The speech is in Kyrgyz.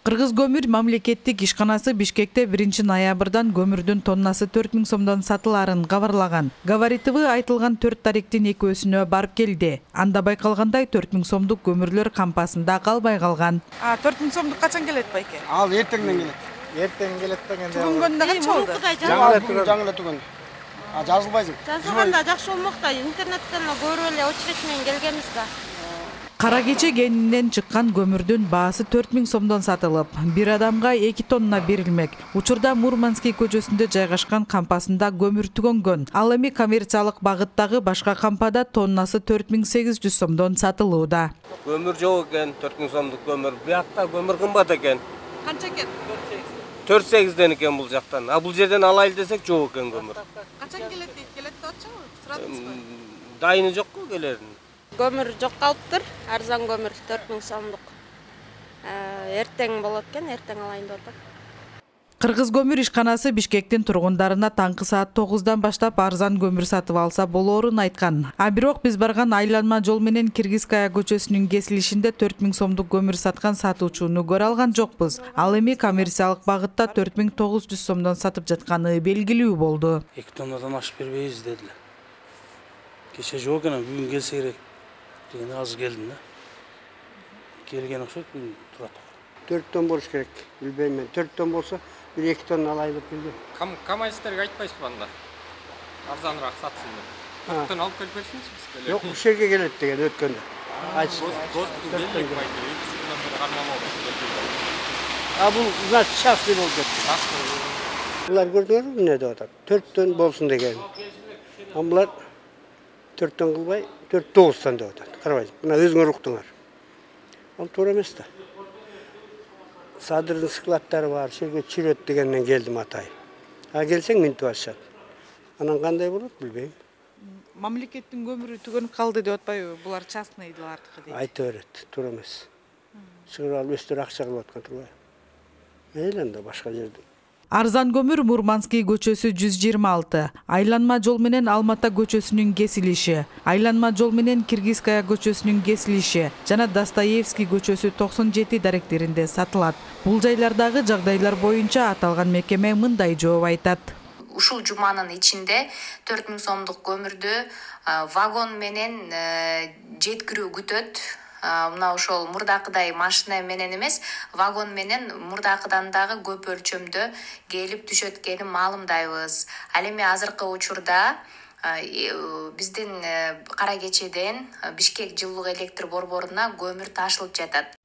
Кыргыз көмүр мамлекеттик ишканасы Бишкекте 1 ноябрдан көмүрдүн тоннасы 4000 сомдон сатыларын кабарлаган. Габаритиви айтылган 4 таректин экөөсүнө барып келди. Анда байкалгандай 4000 сомдук көмүрлөр кампасында калбай калган. 4000 сомдук качан келет байке? Ал эртеңден келет. Эртең келет дегенде. Бүгүнгөндө канча болду? Жаңы эле түгөн. Жазылбайсың. Жазылганда жакшы болмок да, интернеттен көрүп эле очередь менен келгенбиз да. Кара кече кенинен чыккан көмүрдүн баасы 4000 сомдон сатылып, бир адамга 2 тонна берилмек. Учурда Мурманский көчөсүндө жайгашкан кампасында көмүр түгөнгөн. Ал эми коммерциялык багыттагы башка кампада тоннасы 4800 сомдон сатылууда. Көмүр жок экен, 4000 сомдук көмүр. Буякта көмүр кымбат экен. Канча экен? 4-8ден экен бул жактан. А бул жерден алайын десек жок экен көмүр. Качан келет дейт? Келет деп атчыбы? Сурадыңызбы? Дайыны жокку келерин. Көмүр жок калыптыр, арзан көмүр 4000 сомдук. Эртең болот экен, эртең алайын деп атат. Кыргыз көмүр ишканасы Бишкектин тургундарына таңкы саат 9-дан баштап арзан көмүр сатып алса болоорун айткан. А бирок биз барган айланма жол менен Киргизская көчөсүнүн кесилишинде 4000 сомдук көмүр саткан сатуучуну көрө алган жокпуз. Ал эми коммерциялык багытта 4900 сомдон сатып жатканы белгилүү болду. 2 тоннадан ашып бербейбиз дедилер. Кеше жок экен, бүгүн келсе керек деген аз келдим да. Келген окшойт, турат. 4 тонн болуш керек. Билбейм мен. 4 тонн болсо 1-2 тонн алайын деп келдим. Камайсыздарга айтпайсызбы анда? Арзаныраак сатсын деп. 4 тонн алып келип берсиңизчи бизге. Жок, ушул жерге келет деген өткөндө. Айтсын. А бул значит частный болуп кетти. Булар көрдүңөрбү эмне деп атат? 4 тонн болсун деген. А булар 4 тонн кылбай 4-9 тонн деп атат. Карабайсың. Мына өзүңөр уктуңар. Ал туура эмес да. Садырдын складдары бар, жерге чүрөт дегенден келдим атайын. А келсең минтип алышат. Анан кандай болот билбейм. Мамлекеттин көмүрү түгөнүп калды деп атпайбы? Булар частныйлардыкы дейт. Айта берет, туура эмес. Чыгып алып өстөр акча кылып аткан турбайбы? Мейли анда башка жерде. Арзан көмүр Мурманский көчөсү 126, айланма жол менен Алмата көчөсүнүн кесилиши, айланма жол менен Киргизская көчөсүнүн кесилиши жана Достоевский көчөсү 97 даректеринде сатылат. Бул жайлардагы жагдайлар боюнча аталган мекеме мындай жооп айтат. Ушул жуманын ичинде 4000 сомдук көмүрдү вагон менен жеткирүү күтөт. Мына ошол мурдакыдай машина менен эмес, вагон менен мурдакыдан дагы көп өлчөмдө келип түшөт экенин маалымдайбыз. Ал эми азыркы учурда биздин кара кечеден Бишкек жылуулук электр борборуна көмүр ташылып жатат.